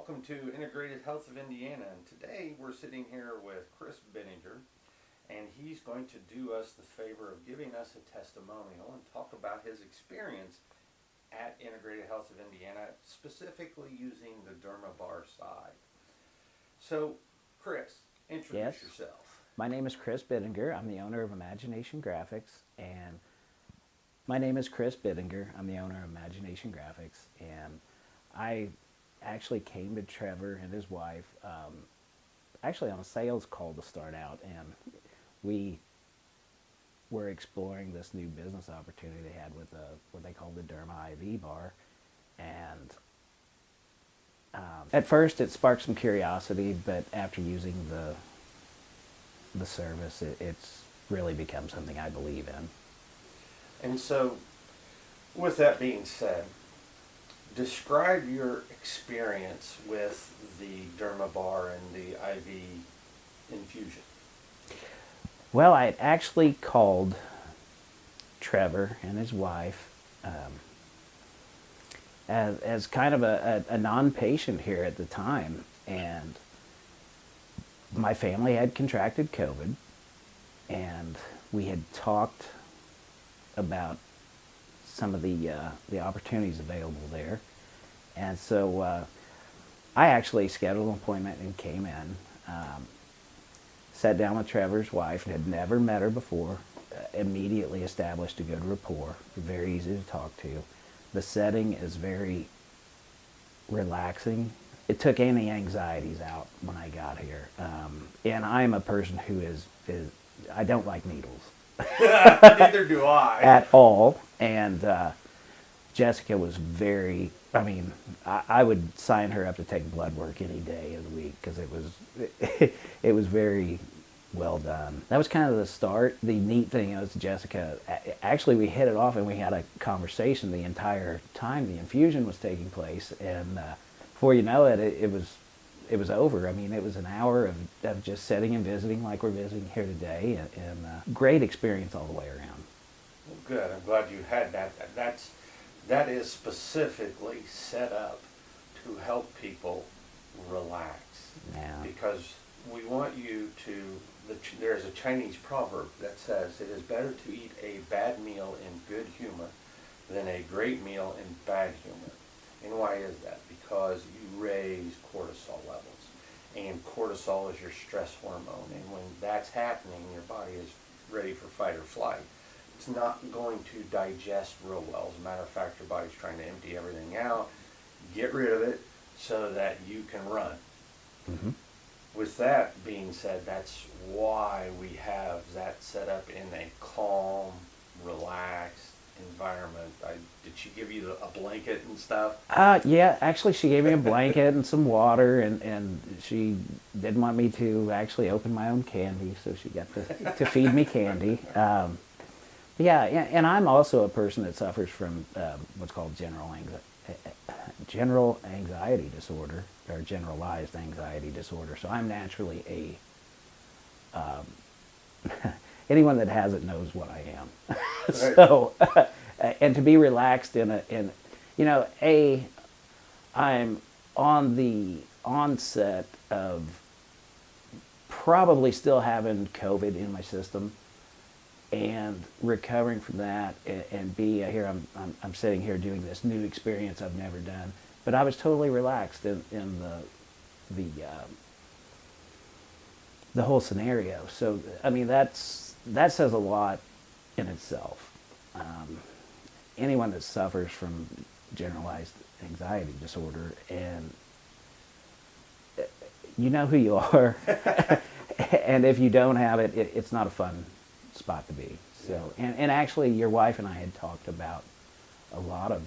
welcome to Integrated Health of Indiana. And today we're sitting here with Chris Benninger, and he's going to do us the favor of giving us a testimonial and talk about his experience at Integrated Health of Indiana, specifically using the Dermabar side. So, Chris, introduce yourself. My name is Chris Benninger. I'm the owner of Imagination Graphics, and I actually came to Trevor and his wife actually on a sales call to start out, and we were exploring this new business opportunity they had with what they called the Derma IV bar, and at first it sparked some curiosity, but after using the service, it's really become something I believe in. And so, with that being said, describe your experience with the Dermabar and the IV infusion. Well, I had actually called Trevor and his wife as kind of a non-patient here at the time, and my family had contracted COVID, and we had talked about some of the opportunities available there. And so I actually scheduled an appointment and came in, sat down with Trevor's wife, had never met her before, immediately established a good rapport, very easy to talk to. The setting is very relaxing. It took any anxieties out when I got here. And I'm a person who is I don't like needles. Neither do I. At all. And Jessica was very, I would sign her up to take blood work any day of the week because it was very well done. That was kind of the start. The neat thing is Jessica, actually we hit it off and we had a conversation the entire time the infusion was taking place, and before you know it, it was over. It was an hour of just sitting and visiting like we're visiting here today, and great experience all the way around. Well, good. I'm glad you had that. That is specifically set up to help people relax. Yeah. Because we want you to, there's a Chinese proverb that says, it is better to eat a bad meal in good humor than a great meal in bad humor. And why is that? Because you raise cortisol levels. And cortisol is your stress hormone. And when that's happening, your body is ready for fight or flight. It's not going to digest real well. As a matter of fact, your body's trying to empty everything out, get rid of it so that you can run. Mm-hmm. With that being said, that's why we have that set up in a calm, relaxed environment. Did she give you a blanket and stuff? Yeah, actually she gave me a blanket and some water, and she didn't want me to actually open my own candy, so she got to feed me candy. Yeah, and I'm also a person that suffers from what's called general anxiety disorder, or generalized anxiety disorder. So I'm naturally anyone that has it knows what I am. So, and to be relaxed I'm on the onset of probably still having COVID in my system, and recovering from that, and here I'm sitting here doing this new experience I've never done, but I was totally relaxed in the whole scenario. So that says a lot in itself. Anyone that suffers from generalized anxiety disorder, and you know who you are, and if you don't have it, it's not a fun spot to be. So, and actually your wife and I had talked about a lot of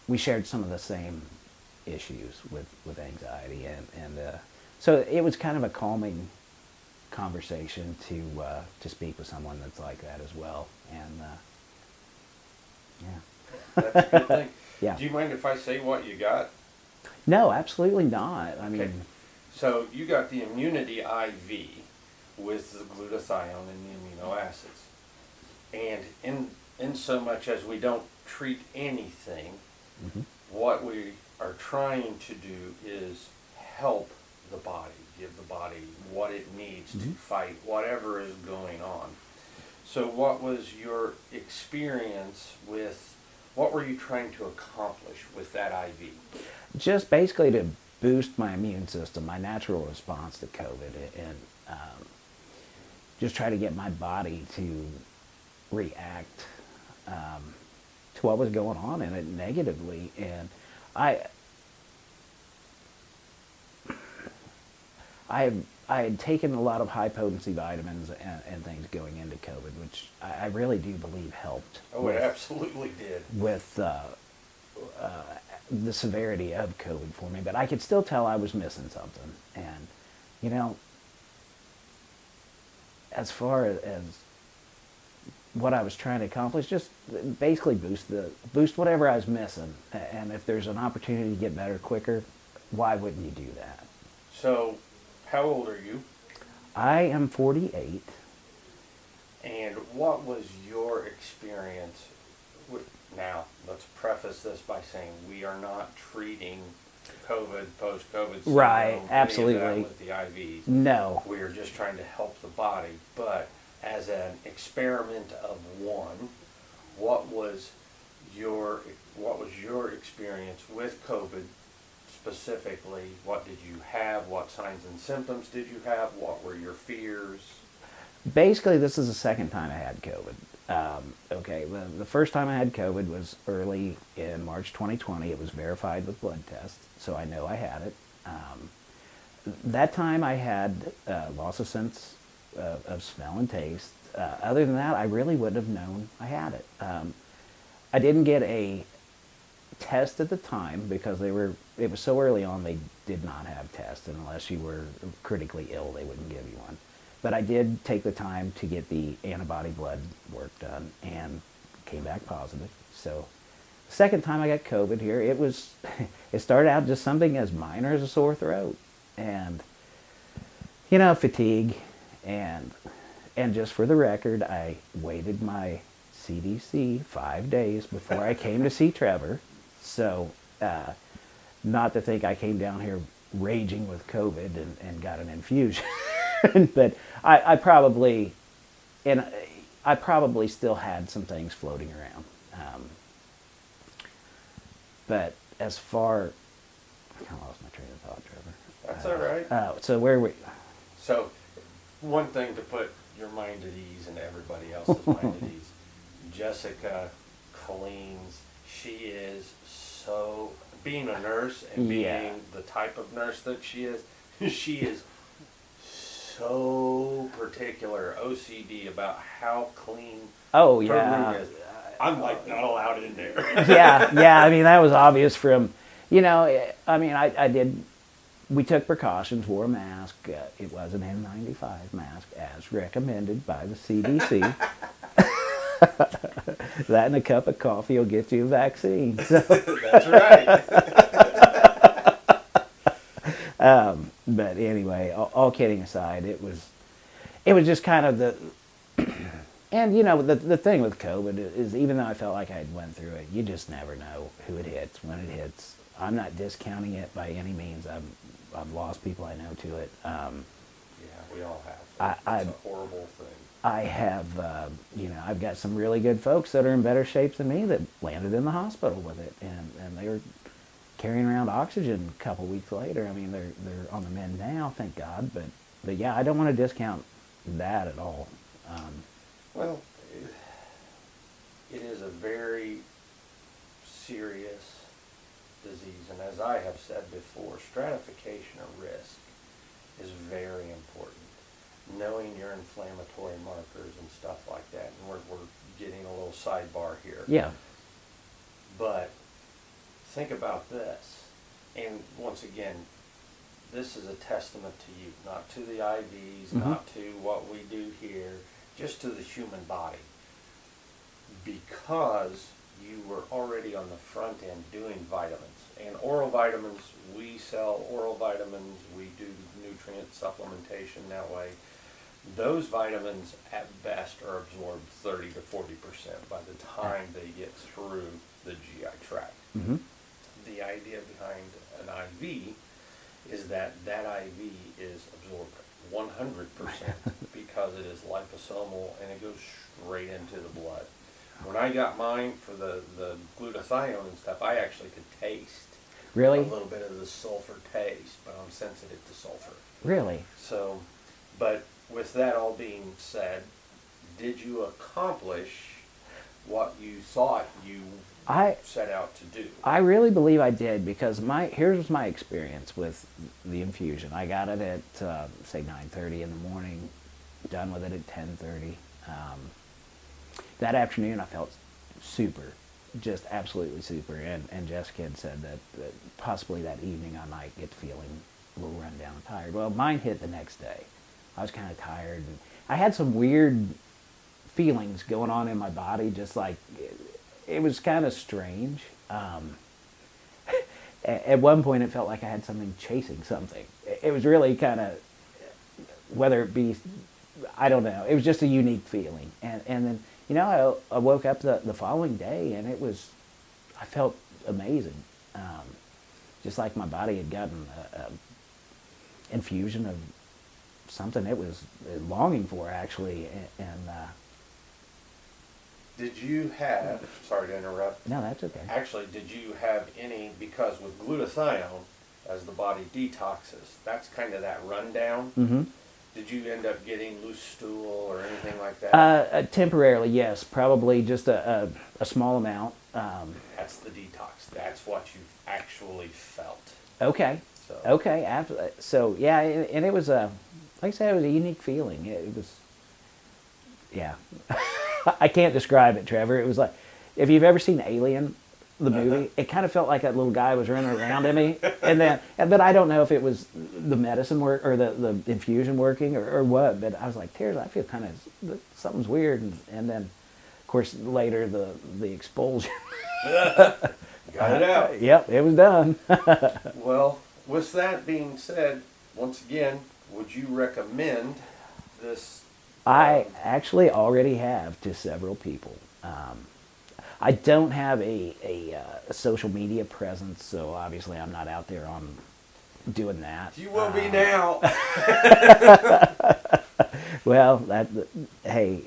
we shared some of the same issues with anxiety, and so it was kind of a calming conversation to speak with someone that's like that as well. And yeah. That's a good thing. Yeah. Do you mind if I say what you got? No, absolutely not. So you got the Immunity IV with the glutathione and the amino acids. And in so much as we don't treat anything, Mm-hmm. what we are trying to do is help the body, give the body what it needs to fight whatever is going on. So what was your experience with, what were you trying to accomplish with that IV? Just basically to boost my immune system, my natural response to COVID, and just try to get my body to react to what was going on in it negatively. And I had taken a lot of high potency vitamins and things going into COVID, which I really do believe helped. Oh, it absolutely did. With the severity of COVID for me, but I could still tell I was missing something. And, you know, as far as what I was trying to accomplish, just basically boost whatever I was missing. And if there's an opportunity to get better quicker, why wouldn't you do that? So, how old are you? I am 48. And what was your experience with, now, let's preface this by saying we are not treating COVID, post-COVID syndrome, Right, absolutely. any of that with the IVs. No. We are just trying to help the body. But as an experiment of one, what was your experience with COVID specifically? What did you have? What signs and symptoms did you have? What were your fears? Basically, this is the second time I had COVID. Okay, the first time I had COVID was early in March 2020. It was verified with blood tests, so I know I had it. That time I had loss of sense of smell and taste. Other than that, I really wouldn't have known I had it. I didn't get a test at the time because it was so early on they did not have tests, and unless you were critically ill, they wouldn't give you one. But I did take the time to get the antibody blood work done and came back positive. So the second time I got COVID here, it started out just something as minor as a sore throat and, you know, fatigue. And just for the record, I waited my CDC 5 days before I came to see Trevor. So not to think I came down here raging with COVID and got an infusion. But I probably still had some things floating around. But as far, I kind of lost my train of thought, Trevor. That's all right. So where we? So one thing to put your mind at ease and everybody else's mind at ease. Jessica Colleen's, she is so, being a nurse and being the type of nurse that she is so particular, OCD about how clean her room is. I'm like not allowed in there. yeah. I mean, that was obvious from, you know, I mean, we took precautions, wore a mask. It was an N95 mask as recommended by the CDC. That and a cup of coffee will get you a vaccine. So. That's right. But anyway, all kidding aside, it was just kind of the, and you know, the thing with COVID is even though I felt like I had went through it, you just never know who it hits, when it hits. I'm not discounting it by any means. I've lost people I know to it. Yeah, we all have. It's a horrible thing. I have, you know, I've got some really good folks that are in better shape than me that landed in the hospital with it, and they were carrying around oxygen a couple weeks later. I mean, they're on the mend now, thank God. But yeah, I don't want to discount that at all. Well, it is a very serious disease, and as I have said before, stratification of risk is very important. Knowing your inflammatory markers and stuff like that, and we're getting a little sidebar here. Yeah. But think about this, and once again, this is a testament to you, not to the IVs, not to what we do here, just to the human body. Because you were already on the front end doing vitamins. And oral vitamins, we sell oral vitamins, we do nutrient supplementation that way. Those vitamins at best are absorbed 30 to 40% by the time they get through the GI tract. The idea behind IV is that IV is absorbed 100% because it is liposomal and it goes straight into the blood. When I got mine for the glutathione and stuff, I actually could taste Really? a little bit of the sulfur taste, but I'm sensitive to sulfur. Really? So, but with that all being said, did you accomplish what you thought you set out to do? I really believe I did, because here's my experience with the infusion. I got it at say 9:30 in the morning, done with it at 10:30. That afternoon I felt super, just absolutely super, and Jessica had said that possibly that evening I might get feeling a little run down and tired. Well, mine hit the next day. I was kind of tired, and I had some weird feelings going on in my body, just like it was kind of strange. At one point it felt like I had something chasing something. It was really kind of, whether it be, I don't know, it was just a unique feeling. And then, you know, I woke up the following day, and I felt amazing. Just like my body had gotten a infusion of something it was longing for, actually. And did you have, sorry to interrupt. No, that's okay. Actually, did you have any, because with glutathione, as the body detoxes, that's kind of that rundown. Mm-hmm. Did you end up getting loose stool or anything like that? Temporarily, yes. Probably just a small amount. That's the detox. That's what you actually felt. Okay. So. Okay. So yeah, and it was like I said, it was a unique feeling. It was, yeah. I can't describe it, Trevor. It was like, if you've ever seen Alien, the movie, it kind of felt like that little guy was running around in me, but I don't know if it was the medicine work or the infusion working or what. But I was like, Tears, I feel kind of something's weird, and then, of course, later the expulsion. Got it out. Yep, it was done. Well, with that being said, once again, would you recommend this? I actually already have to several people. I don't have a social media presence, so obviously I'm not out there on doing that. You will be now. Well, hey,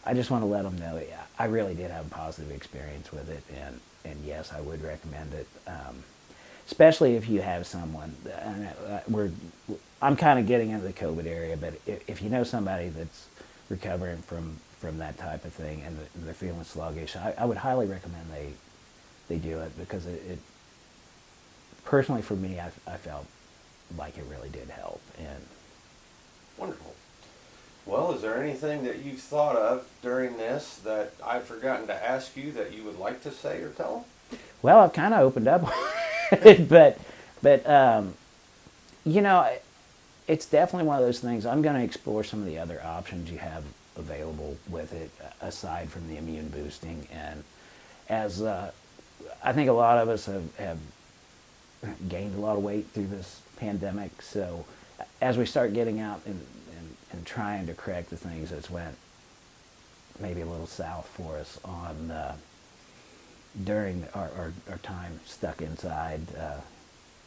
I just want to let them know I really did have a positive experience with it, and yes, I would recommend it, especially if you have someone. I'm kind of getting into the COVID area, but if you know somebody that's recovering from that type of thing and they're feeling sluggish, I would highly recommend they do it, because it personally for me, I felt like it really did help. And wonderful. Well, is there anything that you've thought of during this that I've forgotten to ask you that you would like to say or tell them? Well, I've kind of opened up, but you know, it's definitely one of those things. I'm going to explore some of the other options you have available with it, aside from the immune boosting. And as I think a lot of us have gained a lot of weight through this pandemic, so as we start getting out and trying to correct the things that's went maybe a little south for us on during our time stuck inside,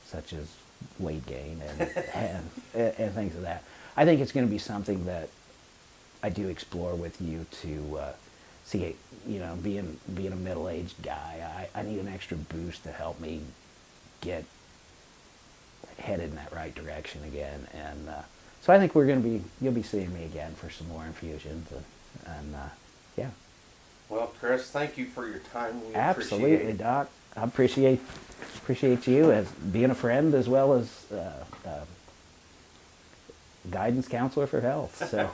such as weight gain and things of that, I think it's going to be something that I do explore with you to see. You know, being a middle-aged guy, I need an extra boost to help me get headed in that right direction again. And so I think you'll be seeing me again for some more infusions, and yeah. Well, Chris, thank you for your time. We Absolutely, appreciate it. Doc. I appreciate you as being a friend as well as guidance counselor for health. So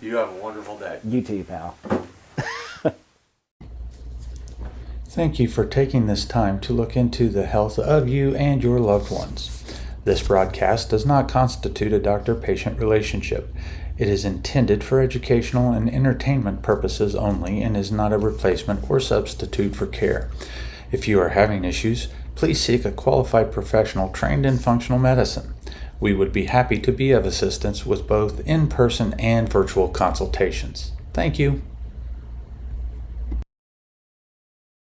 You have a wonderful day. You too, pal. Thank you for taking this time to look into the health of you and your loved ones. This broadcast does not constitute a doctor-patient relationship. It is intended for educational and entertainment purposes only and is not a replacement or substitute for care. If you are having issues, please seek a qualified professional trained in functional medicine. We would be happy to be of assistance with both in-person and virtual consultations. Thank you.